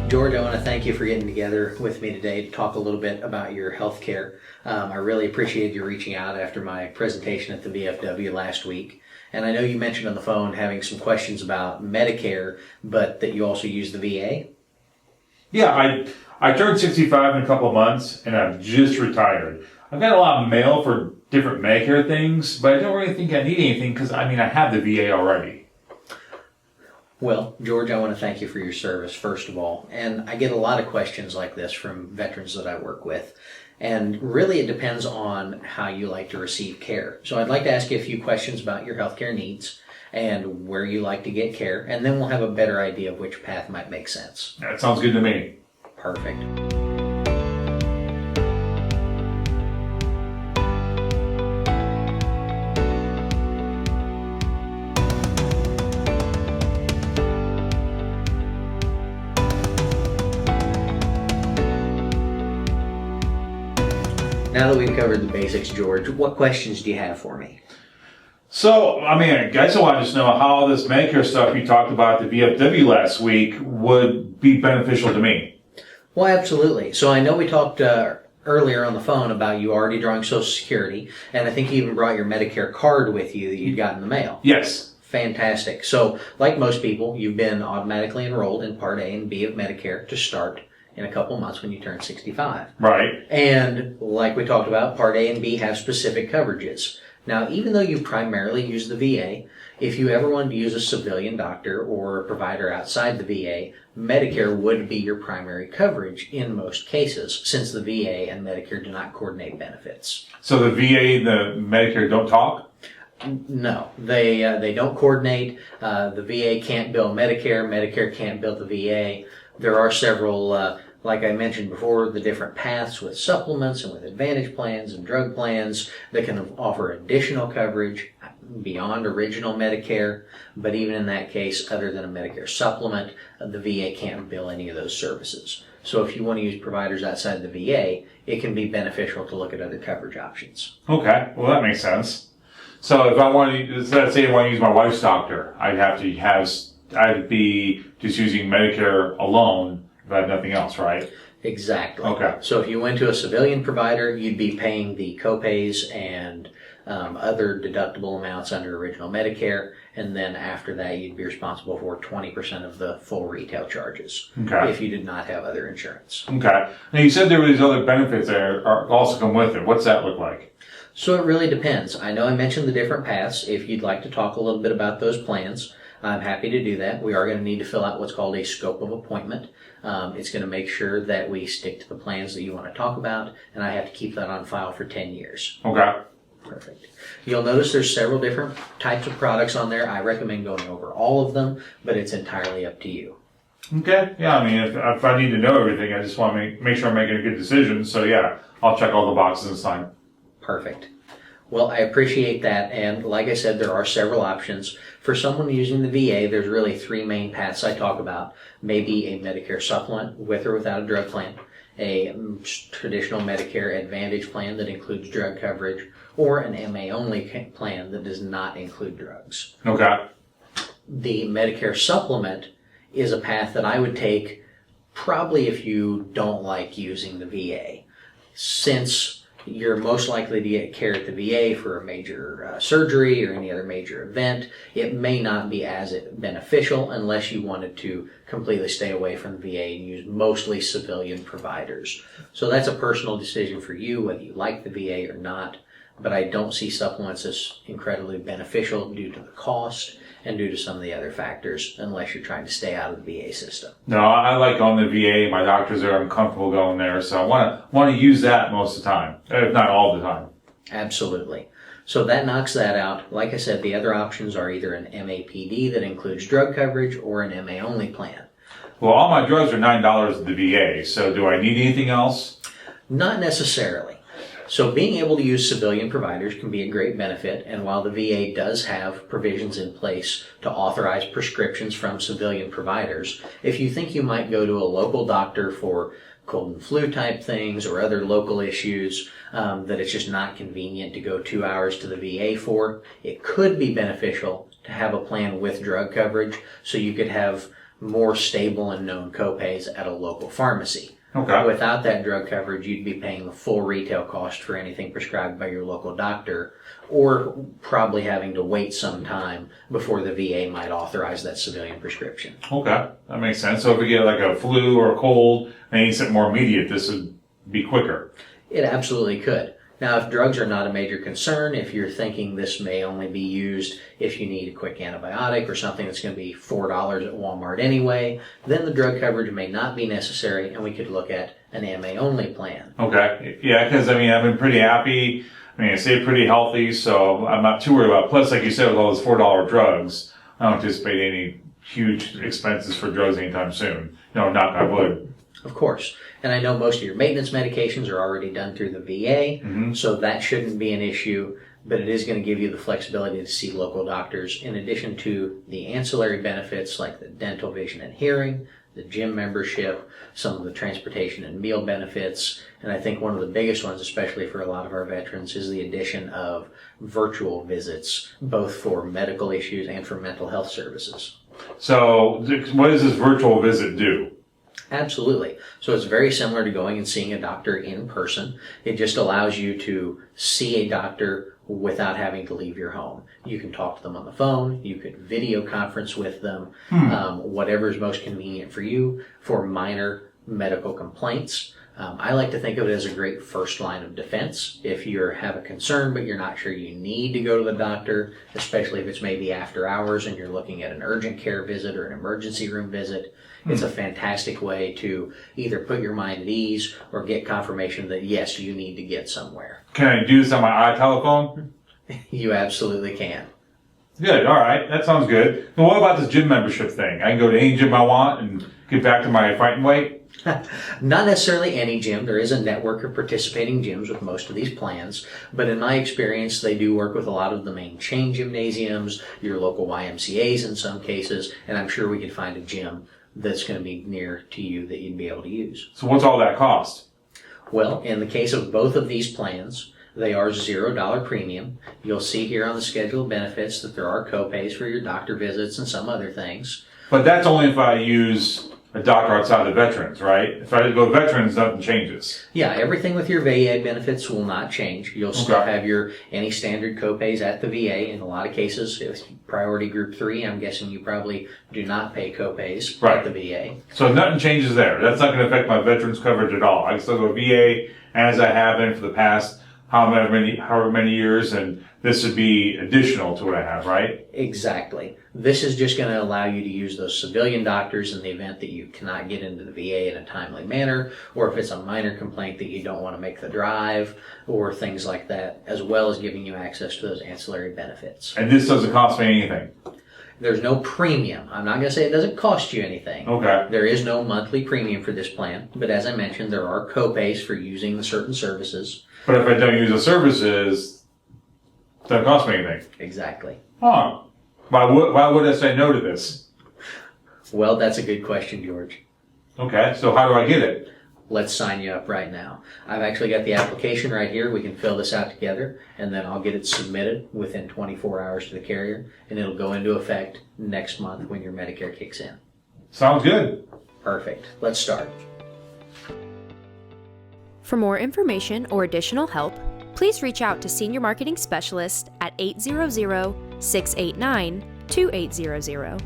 George, I want to thank you for getting together with me today to talk a little bit about your health care. I really appreciated you reaching out after my presentation at the VFW last week. And I know you mentioned on the phone having some questions about Medicare, but that you also use the VA? Yeah, I turned 65 in a couple of months, and I've just retired. I've got a lot of mail for different Medicare things, but I don't really think I need anything because, I have the VA already. Well, George, I want to thank you for your service, first of all. And I get a lot of questions like this from veterans that I work with. And really, it depends on how you like to receive care. So I'd like to ask you a few questions about your healthcare needs and where you like to get care, and then we'll have a better idea of which path might make sense. That sounds good to me. Perfect. Now that we've covered the basics, George, what questions do you have for me? So, I guess I want to just know how this Medicare stuff you talked about at the VFW last week would be beneficial to me. Well, absolutely. So I know we talked earlier on the phone about you already drawing Social Security, and I think you even brought your Medicare card with you that you'd got in the mail. Yes. Fantastic. So, like most people, you've been automatically enrolled in Part A and B of Medicare to start in a couple months when you turn 65. Right. And like we talked about, Part A and B have specific coverages. Now, even though you primarily use the VA, if you ever wanted to use a civilian doctor or a provider outside the VA, Medicare would be your primary coverage in most cases, since the VA and Medicare do not coordinate benefits. So the VA and the Medicare don't talk? No, they don't coordinate. The VA can't bill Medicare. Medicare can't bill the VA. There are several, like I mentioned before, the different paths with supplements and with advantage plans and drug plans that can offer additional coverage beyond original Medicare. But even in that case, other than a Medicare supplement, the VA can't bill any of those services. So if you want to use providers outside the VA, it can be beneficial to look at other coverage options. Okay, well that makes sense. So if I want to, let's say I want to use my wife's doctor, I'd be just using Medicare alone if I had nothing else, right? Exactly. Okay. So if you went to a civilian provider, you'd be paying the copays and other deductible amounts under original Medicare, and then after that you'd be responsible for 20% of the full retail charges. Okay. If you did not have other insurance. Okay. Now you said there were these other benefits that also come with it. What's that look like? So it really depends. I know I mentioned the different paths. If you'd like to talk a little bit about those plans, I'm happy to do that. We are going to need to fill out what's called a scope of appointment. It's going to make sure that we stick to the plans that you want to talk about, and I have to keep that on file for 10 years. Okay. Perfect. You'll notice there's several different types of products on there. I recommend going over all of them, but it's entirely up to you. Okay. Yeah, if I need to know everything, I just want to make sure I'm making a good decision. So yeah, I'll check all the boxes and sign. Perfect. Well, I appreciate that, and like I said, there are several options. For someone using the VA, there's really three main paths I talk about. Maybe a Medicare supplement with or without a drug plan, a traditional Medicare Advantage plan that includes drug coverage, or an MA-only plan that does not include drugs. Okay. The Medicare supplement is a path that I would take probably if you don't like using the VA, since you're most likely to get care at the VA for a major surgery or any other major event. It may not be as beneficial unless you wanted to completely stay away from the VA and use mostly civilian providers. So that's a personal decision for you, whether you like the VA or not. But I don't see supplements as incredibly beneficial due to the cost and due to some of the other factors, unless you're trying to stay out of the VA system. No, I like going to the VA. My doctors are uncomfortable going there, so I want to use that most of the time, if not all the time. Absolutely. So that knocks that out. Like I said, the other options are either an MAPD that includes drug coverage or an MA-only plan. Well, all my drugs are $9 at the VA, so do I need anything else? Not necessarily. So being able to use civilian providers can be a great benefit, and while the VA does have provisions in place to authorize prescriptions from civilian providers, if you think you might go to a local doctor for cold and flu type things or other local issues that it's just not convenient to go 2 hours to the VA for, it could be beneficial to have a plan with drug coverage so you could have more stable and known copays at a local pharmacy. Okay. Without that drug coverage, you'd be paying the full retail cost for anything prescribed by your local doctor, or probably having to wait some time before the VA might authorize that civilian prescription. Okay, that makes sense. So if we get like a flu or a cold and need something more immediate, this would be quicker. It absolutely could. Now, if drugs are not a major concern, if you're thinking this may only be used if you need a quick antibiotic or something that's going to be $4 at Walmart anyway, then the drug coverage may not be necessary, and we could look at an MA-only plan. Okay, yeah, because I mean, I've been pretty happy. I mean, I stay pretty healthy, so I'm not too worried about it. Plus, like you said, with all those $4 drugs, I don't anticipate any huge expenses for drugs anytime soon. Knock on wood. Of course. And I know most of your maintenance medications are already done through the VA, so that shouldn't be an issue, but it is going to give you the flexibility to see local doctors in addition to the ancillary benefits like the dental, vision, and hearing, the gym membership, some of the transportation and meal benefits, and I think one of the biggest ones, especially for a lot of our veterans, is the addition of virtual visits, both for medical issues and for mental health services. So what does this virtual visit do? Absolutely. So it's very similar to going and seeing a doctor in person. It just allows you to see a doctor without having to leave your home. You can talk to them on the phone. You could video conference with them, whatever is most convenient for you for minor medical complaints. I like to think of it as a great first line of defense. If you have a concern but you're not sure you need to go to the doctor, especially if it's maybe after hours and you're looking at an urgent care visit or an emergency room visit, it's a fantastic way to either put your mind at ease or get confirmation that, yes, you need to get somewhere. Can I do this on my iTelephone? You absolutely can. Good, all right. That sounds good. Well, what about this gym membership thing? I can go to any gym I want and get back to my fighting weight? Not necessarily any gym. There is a network of participating gyms with most of these plans, but in my experience, they do work with a lot of the main chain gymnasiums, your local YMCAs in some cases, and I'm sure we could find a gym that's going to be near to you that you'd be able to use. So what's all that cost? Well, in the case of both of these plans, they are $0 premium. You'll see here on the schedule of benefits that there are copays for your doctor visits and some other things. But that's only if I use a doctor outside of veterans, right? If I go veterans, nothing changes. Yeah, everything with your VA benefits will not change. You'll still have any standard copays at the VA. In a lot of cases, if priority group 3, I'm guessing you probably do not pay copays at the VA. So nothing changes there. That's not going to affect my veterans coverage at all. I can still go VA as I have been for the past however many years, and this would be additional to what I have, right? Exactly. This is just going to allow you to use those civilian doctors in the event that you cannot get into the VA in a timely manner, or if it's a minor complaint that you don't want to make the drive, or things like that, as well as giving you access to those ancillary benefits. And this doesn't cost me anything? There's no premium. I'm not going to say it doesn't cost you anything. Okay. There is no monthly premium for this plan, but as I mentioned, there are copays for using the certain services. But if I don't use the services, it doesn't cost me anything. Exactly. Huh. Why would I say no to this? Well, that's a good question, George. Okay, so how do I get it? Let's sign you up right now. I've actually got the application right here. We can fill this out together, and then I'll get it submitted within 24 hours to the carrier, and it'll go into effect next month when your Medicare kicks in. Sounds good. Perfect. Let's start. For more information or additional help, please reach out to Senior Marketing Specialist at 800-689-2800.